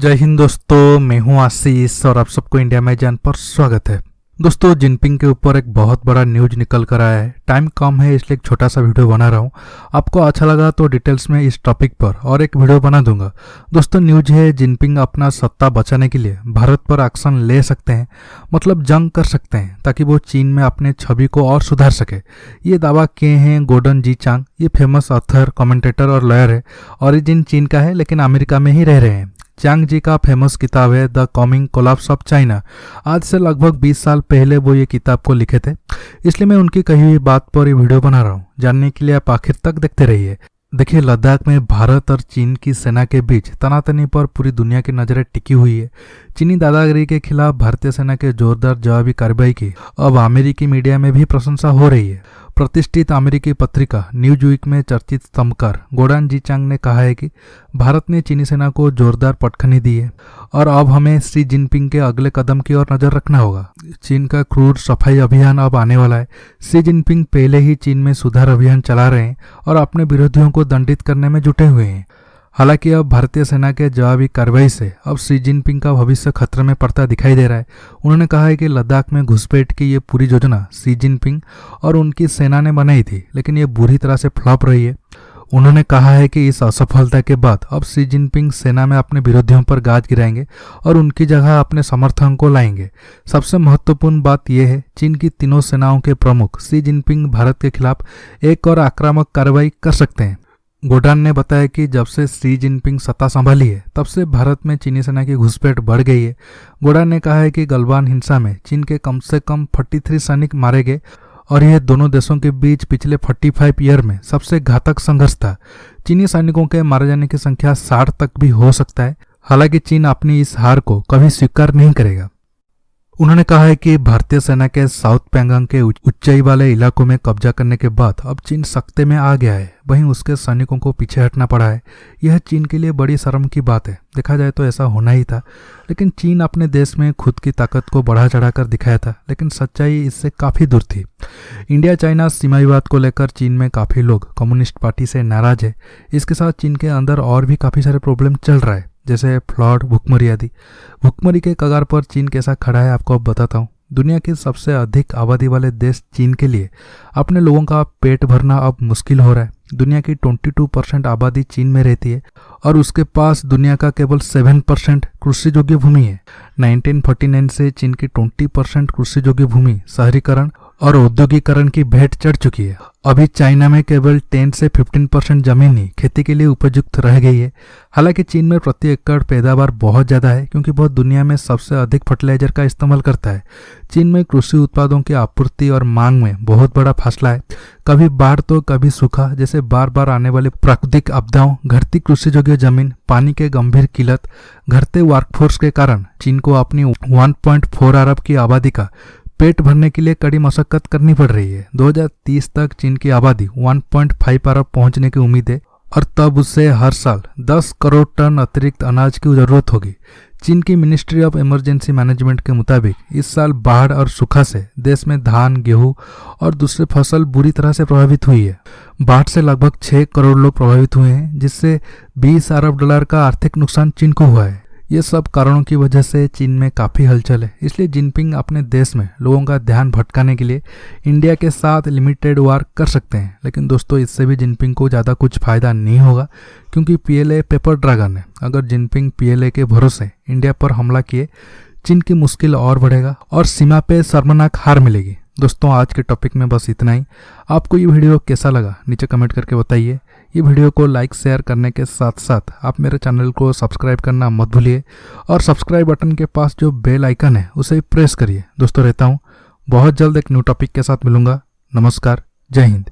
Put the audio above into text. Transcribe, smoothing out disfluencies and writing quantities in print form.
जय हिंद दोस्तों, मैं हूं आशीष और आप सबको इंडिया में जान पर स्वागत है। दोस्तों, जिनपिंग के ऊपर एक बहुत बड़ा न्यूज निकल कर आया है। टाइम कम है इसलिए एक छोटा सा वीडियो बना रहा हूं। आपको अच्छा लगा तो डिटेल्स में इस टॉपिक पर और एक वीडियो बना दूंगा। दोस्तों, न्यूज है जिनपिंग अपना सत्ता बचाने के लिए भारत पर एक्शन ले सकते हैं, मतलब जंग कर सकते हैं, ताकि वो चीन में अपने छवि को और सुधार सके। ये दावा किए हैं गोर्डन जी चांग। ये फेमस ऑथर, कमेंटेटर और लॉयर है। ओरिजिन चीन का है लेकिन अमेरिका में ही रह रहे हैं। चांग जी का फेमस किताब है the coming collapse of China. आज से लगभग 20 साल पहले वो ये किताब को लिखे थे, इसलिए मैं उनकी कही हुई बात पर ये वीडियो बना रहा हूँ। जानने के लिए आप आखिर तक देखते रहिए। देखिए, लद्दाख में भारत और चीन की सेना के बीच तनातनी पर पूरी दुनिया की नजरें टिकी हुई है। चीनी दादागिरी के खिलाफ भारतीय सेना के जोरदार जवाबी कार्रवाई की अब अमेरिकी मीडिया में भी प्रशंसा हो रही है। प्रतिष्ठित अमेरिकी पत्रिका न्यूज़वीक में चर्चित स्तंभकार गोर्डन जी चांग ने कहा है कि भारत ने चीनी सेना को जोरदार पटखनी दी है और अब हमें शी जिनपिंग के अगले कदम की ओर नजर रखना होगा। चीन का क्रूर सफाई अभियान अब आने वाला है। शी जिनपिंग पहले ही चीन में सुधार अभियान चला रहे हैं और अपने विरोधियों को दंडित करने में जुटे हुए हैं। हालांकि अब भारतीय सेना के जवाबी कार्रवाई से अब शी जिनपिंग का भविष्य खतरे में पड़ता दिखाई दे रहा है। उन्होंने कहा है कि लद्दाख में घुसपैठ की ये पूरी योजना शी जिनपिंग और उनकी सेना ने बनाई थी, लेकिन ये बुरी तरह से फ्लॉप रही है। उन्होंने कहा है कि इस असफलता के बाद अब शी जिनपिंग सेना में अपने विरोधियों पर गाज गिराएंगे और उनकी जगह अपने समर्थकों को लाएंगे। सबसे महत्वपूर्ण बात यह है, चीन की तीनों सेनाओं के प्रमुख शी जिनपिंग भारत के खिलाफ एक और आक्रामक कार्रवाई कर सकते हैं। गोर्डन ने बताया कि जब से शी जिनपिंग सत्ता संभाली है तब से भारत में चीनी सेना की घुसपैठ बढ़ गई है। गोर्डन ने कहा है कि गलवान हिंसा में चीन के कम से कम 43 सैनिक मारे गए और यह दोनों देशों के बीच पिछले 45 ईयर में सबसे घातक संघर्ष था। चीनी सैनिकों के मारे जाने की संख्या 60 तक भी हो सकता है। हालांकि चीन अपनी इस हार को कभी स्वीकार नहीं करेगा। उन्होंने कहा है कि भारतीय सेना के साउथ पैंगोंग के ऊंचाई वाले इलाकों में कब्जा करने के बाद अब चीन सख्ते में आ गया है। वहीं उसके सैनिकों को पीछे हटना पड़ा है। यह चीन के लिए बड़ी शर्म की बात है। देखा जाए तो ऐसा होना ही था, लेकिन चीन अपने देश में खुद की ताकत को बढ़ा चढ़ाकर दिखाया था, लेकिन सच्चाई इससे काफ़ी दूर थी। इंडिया चाइना सीमा विवाद को लेकर चीन में काफ़ी लोग कम्युनिस्ट पार्टी से नाराज है। इसके साथ चीन के अंदर और भी काफ़ी सारे प्रॉब्लम चल रहा है, जैसे फ्लड, भुखमरी आदि। भुखमरी के कगार पर चीन कैसा खड़ा है आपको अब बताता हूँ। दुनिया के सबसे अधिक आबादी वाले देश चीन के लिए अपने लोगों का पेट भरना अब मुश्किल हो रहा है। दुनिया की 22% आबादी चीन में रहती है और उसके पास दुनिया का केवल 7% कृषि योग्य भूमि है। 1949 से चीन की 20% कृषि योग्य भूमि शहरीकरण और औद्योगिकरण की भेंट चढ़ चुकी है। अभी चाइना में केवल 10 से 15% जमीन ही खेती के लिए उपयुक्त रह गई है। हालांकि चीन में प्रति एकड़ पैदावार बहुत ज़्यादा है, क्योंकि वह दुनिया में सबसे अधिक फर्टिलाइजर का इस्तेमाल करता है। चीन में कृषि उत्पादों की आपूर्ति और मांग में बहुत बड़ा फासला है। कभी बाढ़ तो कभी सूखा जैसे बार बार आने वाली प्राकृतिक आपदाओं, घटती कृषि योग्य जमीन, पानी के गंभीर किल्लत, घटते वर्कफोर्स के कारण चीन को अपनी 1.4 अरब की आबादी का पेट भरने के लिए कड़ी मशक्कत करनी पड़ रही है। 2030 तक चीन की आबादी 1.5 अरब पहुंचने की उम्मीद है और तब उससे हर साल 10 करोड़ टन अतिरिक्त अनाज की जरूरत होगी। चीन की मिनिस्ट्री ऑफ इमरजेंसी मैनेजमेंट के मुताबिक इस साल बाढ़ और सूखा से देश में धान, गेहूं और दूसरे फसल बुरी तरह से प्रभावित हुई है। बाढ़ से लगभग 6 करोड़ लोग प्रभावित हुए हैं, जिससे 20 अरब डॉलर का आर्थिक नुकसान चीन को हुआ है। ये सब कारणों की वजह से चीन में काफ़ी हलचल है। इसलिए जिनपिंग अपने देश में लोगों का ध्यान भटकाने के लिए इंडिया के साथ लिमिटेड वार कर सकते हैं। लेकिन दोस्तों, इससे भी जिनपिंग को ज़्यादा कुछ फायदा नहीं होगा, क्योंकि पीएलए पेपर ड्रैगन है। अगर जिनपिंग पीएलए के भरोसे इंडिया पर हमला किए, चीन की मुश्किल और बढ़ेगा और सीमा पे शर्मनाक हार मिलेगी। दोस्तों, आज के टॉपिक में बस इतना ही। आपको ये वीडियो कैसा लगा नीचे कमेंट करके बताइए। ये वीडियो को लाइक शेयर करने के साथ साथ आप मेरे चैनल को सब्सक्राइब करना मत भूलिए और सब्सक्राइब बटन के पास जो बेल आइकन है उसे प्रेस करिए। दोस्तों, रहता हूँ बहुत जल्द एक न्यू टॉपिक के साथ मिलूंगा। नमस्कार, जय हिंद।